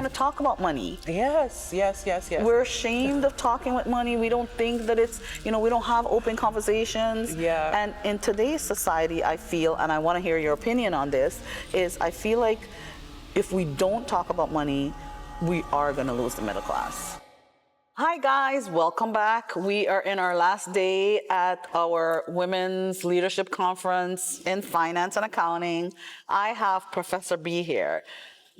want to talk about money. Yes. We're ashamed of talking with money. We don't think that it's, we don't have open conversations. Yeah. And in today's society, I feel, and I want to hear your opinion on this, is I feel like if we don't talk about money, we are going to lose the middle class. Hi guys, welcome back. We are in our last day at our Women's Leadership Conference in Finance and Accounting. I have Professor B here.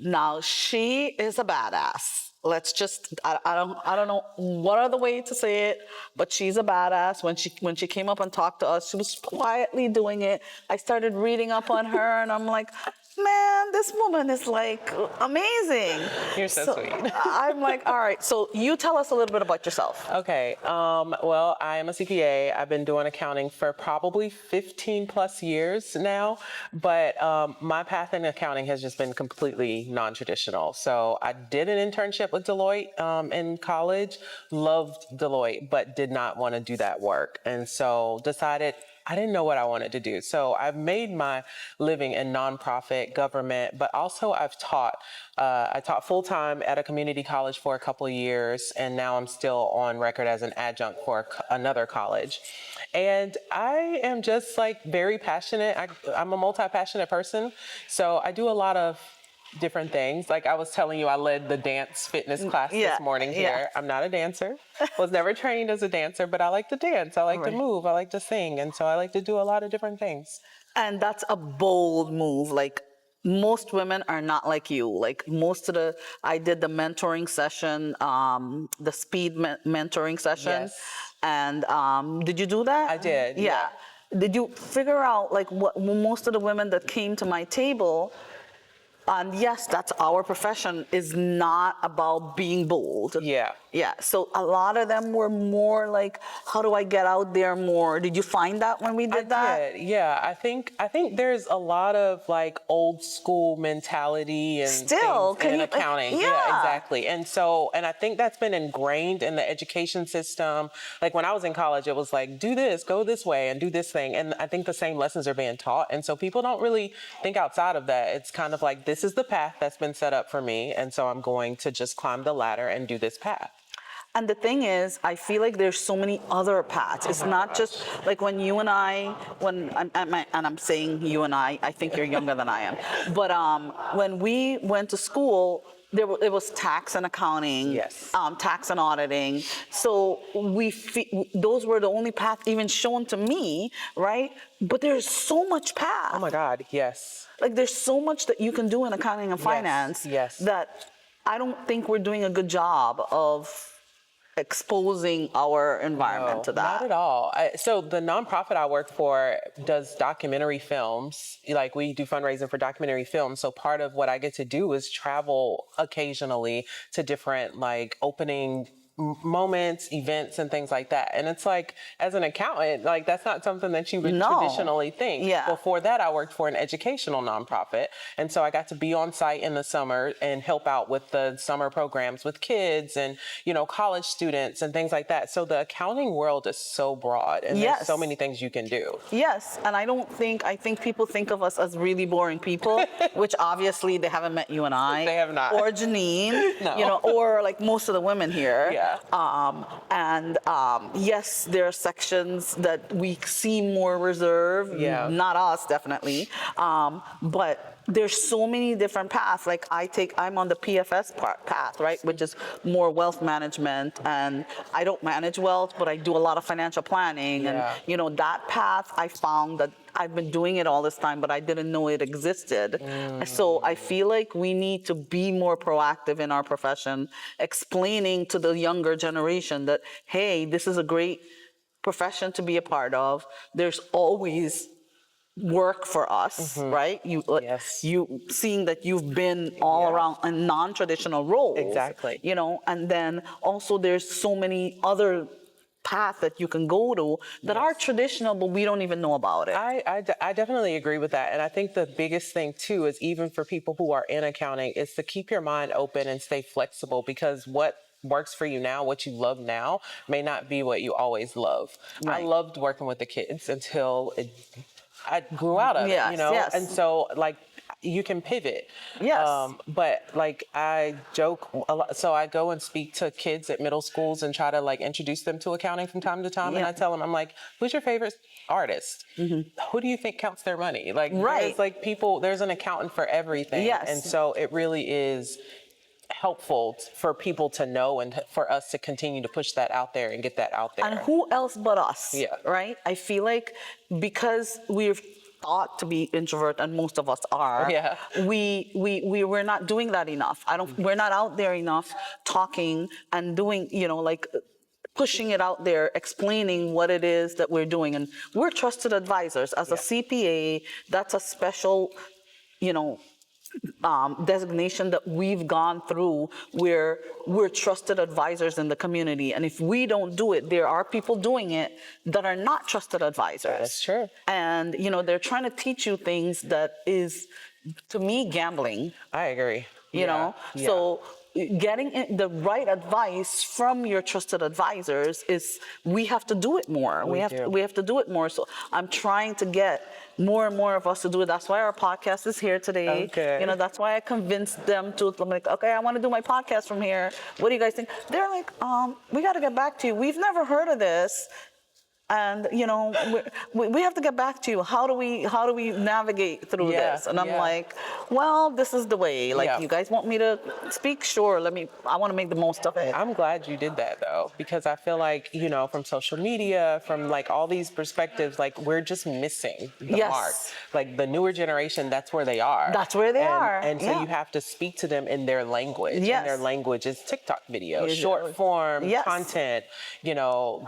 Now, she is a badass. I don't know what other way to say it, but she's a badass. When she came up and talked to us, she was quietly doing it. I started reading up on her and I'm like, man, this woman is like amazing. You're so sweet. I'm like, all right, so you tell us a little bit about yourself. Okay, well, I am a CPA. I've been doing accounting for probably 15 plus years now, but my path in accounting has just been completely non-traditional. So I did an internship with Deloitte in college, loved Deloitte, but did not want to do that work. And so decided I didn't know what I wanted to do. So I've made my living in nonprofit, government, but also I've taught. I taught full-time at a community college for a couple of years, and now I'm still on record as an adjunct for another college. And I am just like very passionate. I'm a multi-passionate person. So I do a lot of different things. Like I was telling you, I led the dance fitness class this morning here. I'm not a dancer. Was never trained as a dancer, but I like to dance. I like to move. I like to sing. And so I like to do a lot of different things. And that's a bold move. Like most women are not like you. Like I did the mentoring session, the speed mentoring session. Yes. And did you do that? I did. Yeah. Did you figure out like what most of the women that came to my table, and yes, that's our profession, is not about being bold. Yeah. Yeah. So a lot of them were more like, how do I get out there more? Did you find that when we did that? Did. Yeah. I think there's a lot of like old school mentality and still things in accounting. Yeah, exactly. And I think that's been ingrained in the education system. Like when I was in college, it was like, do this, go this way and do this thing. And I think the same lessons are being taught. And so people don't really think outside of that. It's kind of like, this is the path that's been set up for me. And so I'm going to just climb the ladder and do this path. And the thing is, I feel like there's so many other paths. It's not just like when you and I, and I'm saying you and I think you're younger than I am. But when we went to school, it was tax and accounting, tax and auditing. So those were the only paths even shown to me, right? But there's so much path. Oh my God, yes. Like there's so much that you can do in accounting and finance that I don't think we're doing a good job of exposing our environment to that. Not at all. So the nonprofit I work for does documentary films. Like we do fundraising for documentary films. So part of what I get to do is travel occasionally to different like opening moments, events, and things like that. And it's like, as an accountant, like that's not something that you would traditionally think. Yeah. Before that, I worked for an educational nonprofit. And so I got to be on site in the summer and help out with the summer programs with kids and, college students and things like that. So the accounting world is so broad and there's so many things you can do. Yes. And I think people think of us as really boring people, which obviously they haven't met you and I. They have not. Or Janine, or like most of the women here. Yeah. Yes, there are sections that we seem more reserved. Yeah. Not us, definitely. But there's so many different paths. Like I'm on the PFS path, right? Which is more wealth management. And I don't manage wealth, but I do a lot of financial planning. Yeah. And, that path, I found that I've been doing it all this time, but I didn't know it existed. So I feel like we need to be more proactive in our profession, explaining to the younger generation that, hey, this is a great profession to be a part of. There's always work for us, right? You seeing that you've been all around in non-traditional roles. Exactly. And then also there's so many other path that you can go to that are traditional, but we don't even know about it. I definitely agree with that. And I think the biggest thing too is, even for people who are in accounting, is to keep your mind open and stay flexible, because what works for you now, what you love now, may not be what you always love. Right. I loved working with the kids until I grew out of it, And so like you can pivot. Yes. But like I joke a lot, so I go and speak to kids at middle schools and try to like introduce them to accounting from time to time. And I tell them, I'm like, who's your favorite artist? Who do you think counts their money? Like, there's like people, there's an accountant for everything. Yes. And so it really is helpful for people to know and for us to continue to push that out there and get that out there. And who else but us? Yeah. Right? I feel like because we're thought to be introvert, and most of us are, Yeah. we're not doing that enough. We're not out there enough talking and doing, like pushing it out there, explaining what it is that we're doing. And we're trusted advisors. As a CPA, that's a special, designation that we've gone through where we're trusted advisors in the community. And if we don't do it, there are people doing it that are not trusted advisors. That's true. And, they're trying to teach you things that is, to me, gambling. I agree. You know? Yeah. So getting the right advice from your trusted advisors we have to do it more. We have to do it more. So I'm trying to get more and more of us to do it. That's why our podcast is here today. Okay. That's why I convinced them to, I'm like, okay, I want to do my podcast from here. What do you guys think? They're like, we got to get back to you. We've never heard of this. And we have to get back to you. How do we navigate through this? And I'm like, well, this is the way. Like, you guys want me to speak? Sure. I want to make the most of it. I'm glad you did that though, because I feel like, from social media, from like all these perspectives, like we're just missing the mark. Like the newer generation, that's where they are. That's where they are. And so you have to speak to them in their language. Yes. And their language is TikTok videos, short form content,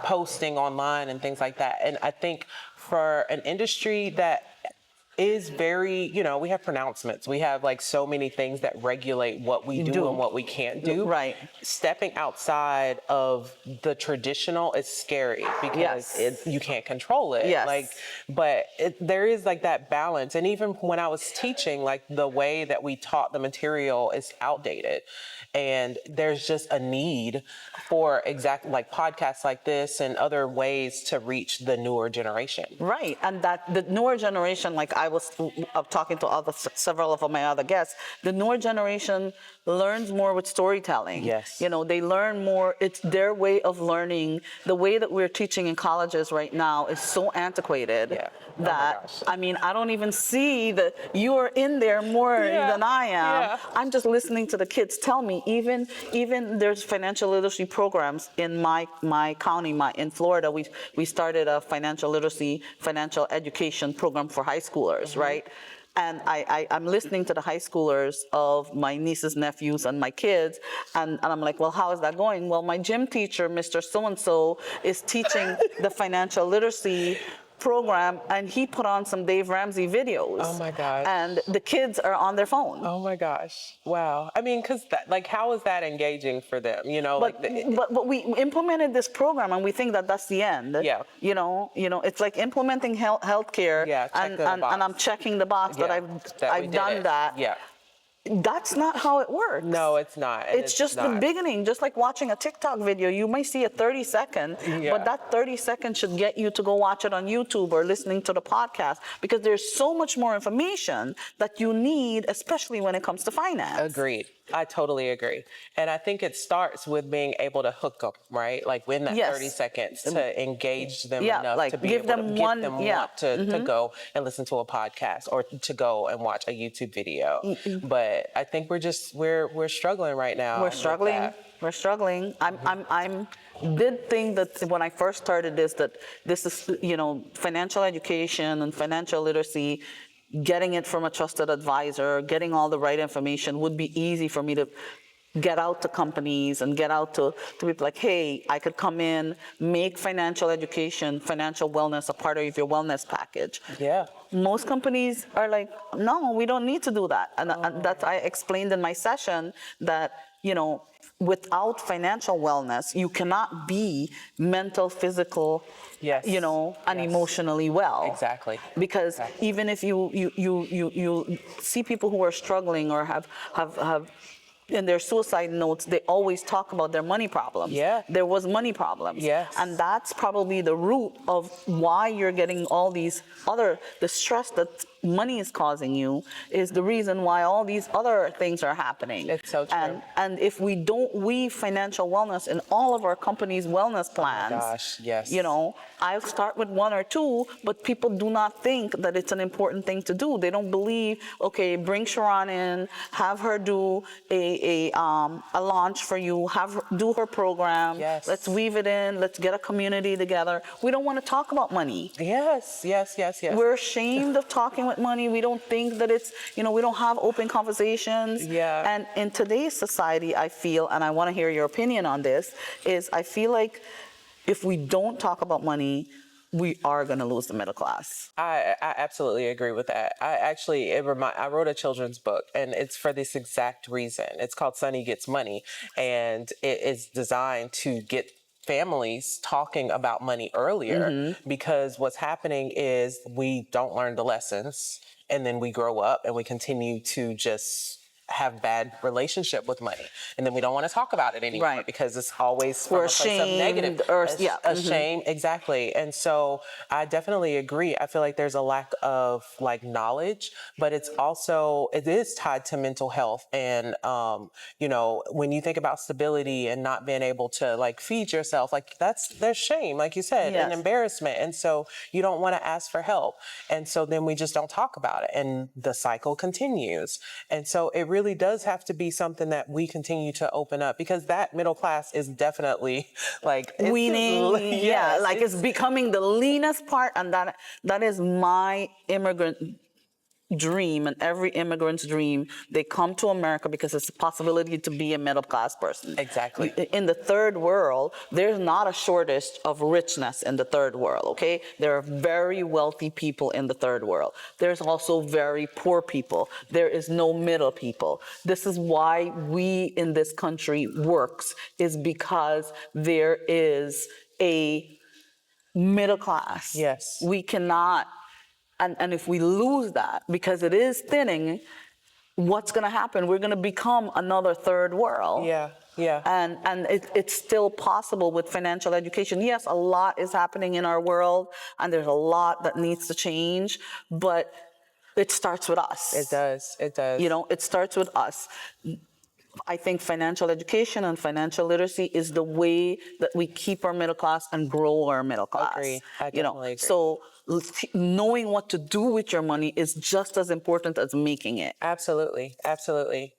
posting online and things like that. And I think for an industry that is very, we have pronouncements. We have like so many things that regulate what we do and what we can't do. Right. Stepping outside of the traditional is scary because you can't control it. Yes. But there is like that balance. And even when I was teaching, like the way that we taught the material is outdated. And there's just a need for like podcasts like this and other ways to reach the newer generation. Right. And that the newer generation, like I was talking to several of my other guests, the newer generation learns more with storytelling. Yes. They learn more. It's their way of learning. The way that we're teaching in colleges right now is so antiquated that, I don't even see that you are in there more than I am. Yeah. I'm just listening to the kids tell me, even there's financial literacy programs in my county, in Florida. We started a financial education program for high schoolers, right? And I'm listening to the high schoolers of my nieces, nephews, and my kids, and I'm like, well, how is that going? Well, my gym teacher, Mr. So-and-so, is teaching the financial literacy program, and he put on some Dave Ramsey videos. Oh my gosh. And the kids are on their phone. Oh my gosh. Wow. Because how is that engaging for them? But we implemented this program and we think that that's the end. Yeah. It's like implementing healthcare. Yeah, and I'm checking the box that I've done that. Yeah. That's not how it works. No, it's not. It's just the beginning. Just like watching a TikTok video, you might see a 30-second, but that 30 seconds should get you to go watch it on YouTube or listening to the podcast, because there's so much more information that you need, especially when it comes to finance. Agreed. I totally agree. And I think it starts with being able to hook them, right? Like within that 30 seconds to engage them enough to be able to get them want to go and listen to a podcast or to go and watch a YouTube video. But I think we're struggling right now. We're struggling. I did think that when I first started this is, financial education and financial literacy, getting it from a trusted advisor, getting all the right information would be easy for me to get out to companies and get out to people like, hey, I could come in, make financial education, financial wellness a part of your wellness package. Yeah. Most companies are like, no, we don't need to do that. And that's, I explained in my session that, without financial wellness, you cannot be mental, physical, and emotionally well. Exactly. Because even if you see people who are struggling or have in their suicide notes, they always talk about their money problems. Yeah. There was money problems. Yes. And that's probably the root of why you're getting all these the stress that money is causing you is the reason why all these other things are happening. It's so true. And if we don't weave financial wellness in all of our companies' wellness plans, gosh, yes. you know, I'll start with one or two, but people do not think that it's an important thing to do. They don't believe, okay, bring Sharon in, have her do a launch for you, have her do her program. Yes. Let's weave it in. Let's get a community together. We don't want to talk about money. Yes. We're ashamed of talking with money. We don't think that it's, you know, we don't have open conversations. Yeah. And in today's society, I feel, and I want to hear your opinion on this, is I feel like if we don't talk about money, we are going to lose the middle class. I absolutely agree with that. I wrote a children's book, and it's for this exact reason. It's called Sonny Gets Money, and it is designed to get families talking about money earlier, because what's happening is we don't learn the lessons, and then we grow up and we continue to just have bad relationship with money, and then we don't want to talk about it anymore, Right. because it's always from We're a place of ashamed negative or shame. Exactly. And so I definitely agree. I feel like there's a lack of like knowledge, but it is tied to mental health. And you know, when you think about stability and not being able to like feed yourself, like there's shame, like you said, Yes. and embarrassment, and so you don't want to ask for help, and so then we just don't talk about it, and the cycle continues. And so it really does have to be something that we continue to open up, because that middle class is definitely like Weaning, yes, it's becoming the leanest part, and that is my immigrant dream, and every immigrant's dream. They come to America because it's a possibility to be a middle class person. Exactly. In the third world, there's not a shortage of richness in the third world, okay? There are very wealthy people in the third world. There's also very poor people. There is no middle people. This is why we in this country works, is because there is a middle class. Yes. We cannot. And if we lose that, because it is thinning, what's going to happen? We're going to become another third world. Yeah. And it's still possible with financial education. Yes, a lot is happening in our world, and there's a lot that needs to change, but it starts with us. It does. You know, it starts with us. I think financial education and financial literacy is the way that we keep our middle class and grow our middle class. Agree. I definitely agree. So knowing what to do with your money is just as important as making it. Absolutely.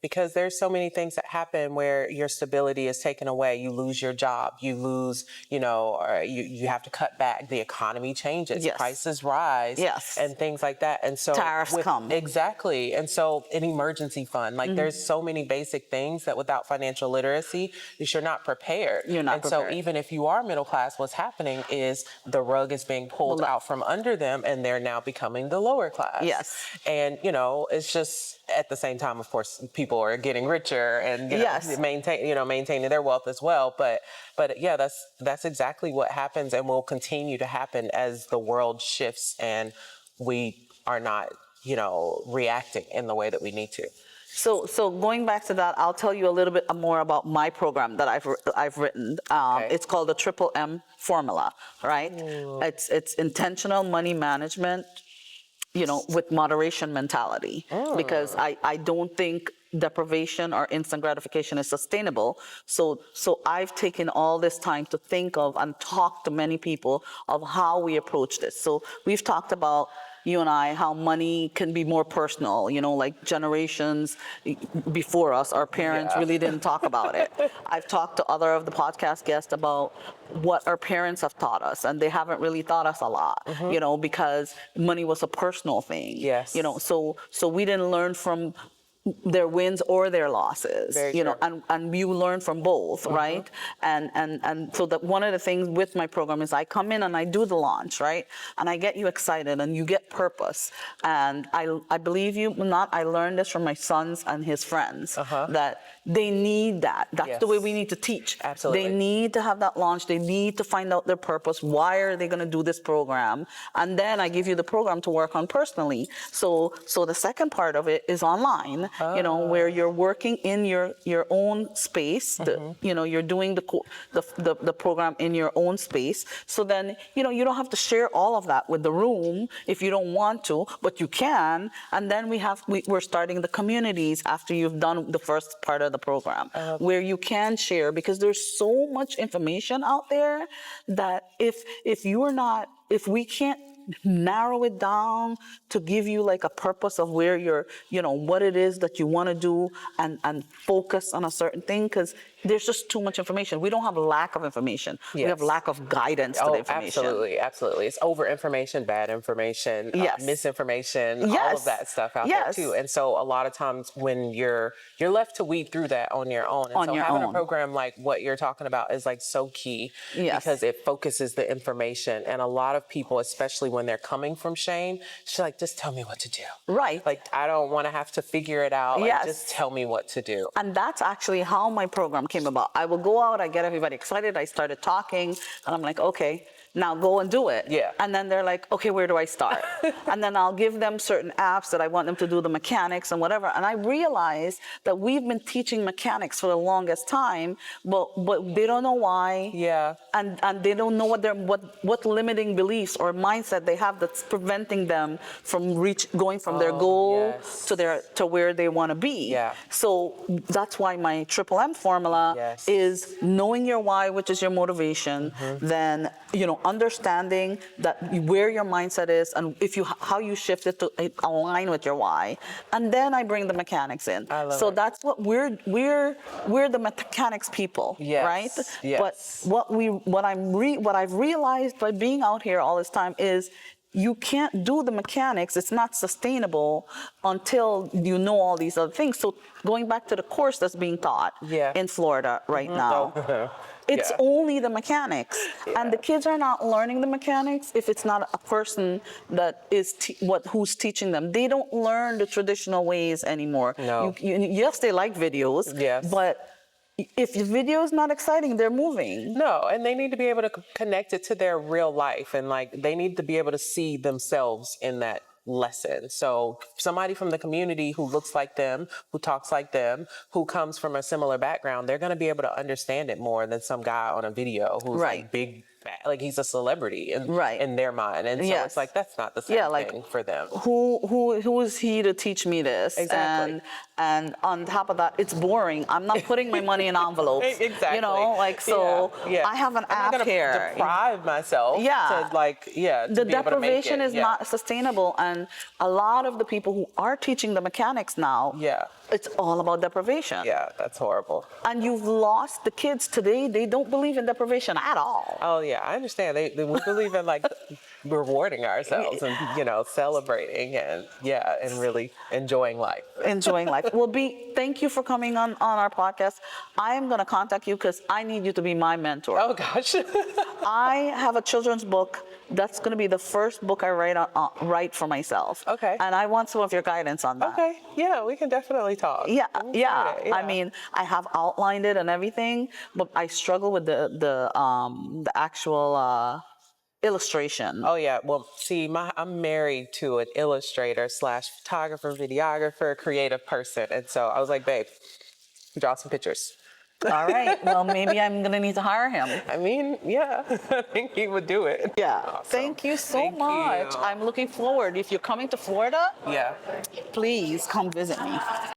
Because there's so many things that happen where your stability is taken away. You lose your job. You lose, or you have to cut back. The economy changes. Yes. Prices rise. Yes. And things like that. And so Tariffs come. Exactly. And so an emergency fund, like there's so many basic things that without financial literacy, you're not prepared. You're not prepared. So even if you are middle class, what's happening is the rug is being pulled out from under them, and they're now becoming the lower class. Yes. And, it's just at the same time, of course, people are getting richer and Yes. maintaining their wealth as well. But yeah, that's exactly what happens, and will continue to happen as the world shifts and we are not, reacting in the way that we need to. So going back to that, I'll tell you a little bit more about my program that I've written. Okay. It's called the Triple M Formula, right? It's intentional money management, with moderation mentality, because I don't think deprivation or instant gratification is sustainable. So I've taken all this time to think of and talk to many people of how we approach this. So we've talked about, you and I, how money can be more personal, like generations before us, our parents really didn't talk about it. I've talked to other of the podcast guests about what our parents have taught us, and they haven't really taught us a lot, because money was a personal thing. Yes. So we didn't learn from their wins or their losses, Very true. and you learn from both, right? And so that one of the things with my program is I come in and I do the launch, right? And I get you excited and you get purpose. And I believe you not, I learned this from my sons and his friends, that they need that. That's the way we need to teach. Absolutely. They need to have that launch. They need to find out their purpose. Why are they going to do this program? And then I give you the program to work on personally. So the second part of it is online. where you're working in your own space. You're doing the program in your own space. So then, you don't have to share all of that with the room if you don't want to, but you can. And then we're starting the communities after you've done the first part of the program, where you can share, because there's so much information out there that if we can't narrow it down to give you like a purpose of where you're, what it is that you want to do, and focus on a certain thing, because there's just too much information. We don't have lack of information. We have lack of guidance to the information. Absolutely. It's over information, bad information, misinformation, all of that stuff out there too. And so a lot of times when you're left to weed through that on your own. And so having a program like what you're talking about is like so key, because it focuses the information. And a lot of people, especially when they're coming from shame, she's like, just tell me what to do. Right. Like, I don't want to have to figure it out. Like, just tell me what to do. And that's actually how my program came about. I will go out, I get everybody excited, I started talking, and I'm like, okay, now go and do it. And then they're like, okay, where do I start? And then I'll give them certain apps that I want them to do the mechanics and whatever. And I realized that we've been teaching mechanics for the longest time, but they don't know why. And they don't know what limiting beliefs or mindset they have that's preventing them from going from their goal to where they want to be. So that's why my Triple M formula is knowing your why, which is your motivation, then understanding that where your mindset is, and how you shift it to align with your why, and then I bring the mechanics in. So that's what we're the mechanics people, right? But what I've realized by being out here all this time is you can't do the mechanics. It's not sustainable until you know all these other things. So going back to the course that's being taught in Florida right now, it's only the mechanics. And the kids are not learning the mechanics if it's not a person that is who's teaching them. They don't learn the traditional ways anymore. Yes, they like videos, but if your video is not exciting, they're moving. No, and they need to be able to connect it to their real life, and like they need to be able to see themselves in that lesson. So somebody from the community who looks like them, who talks like them, who comes from a similar background, they're going to be able to understand it more than some guy on a video who's like big, like he's a celebrity in their mind. And so it's like, that's not the same thing for them. Who is he to teach me this? Exactly. And on top of that, it's boring. I'm not putting my money in envelopes. Exactly. I have an app here. Deprive myself to the deprivation is not sustainable. And a lot of the people who are teaching the mechanics now, it's all about deprivation. Yeah, that's horrible. And you've lost the kids today. They don't believe in deprivation at all. Oh yeah, I understand. We believe in like rewarding ourselves and celebrating and really enjoying life. Well, thank you for coming on our podcast. I am going to contact you because I need you to be my mentor. Oh gosh. I have a children's book. That's going to be the first book I write for myself. Okay. And I want some of your guidance on that. Okay. Yeah, we can definitely talk. Yeah. I mean, I have outlined it and everything, but I struggle with the actual illustration. Oh yeah. Well, see, I'm married to an illustrator / photographer, videographer, creative person, and so I was like, babe, draw some pictures. All right. Well, maybe I'm going to need to hire him. I mean, yeah, I think he would do it. Yeah. Awesome. Thank you so much. I'm looking forward. If you're coming to Florida, please come visit me.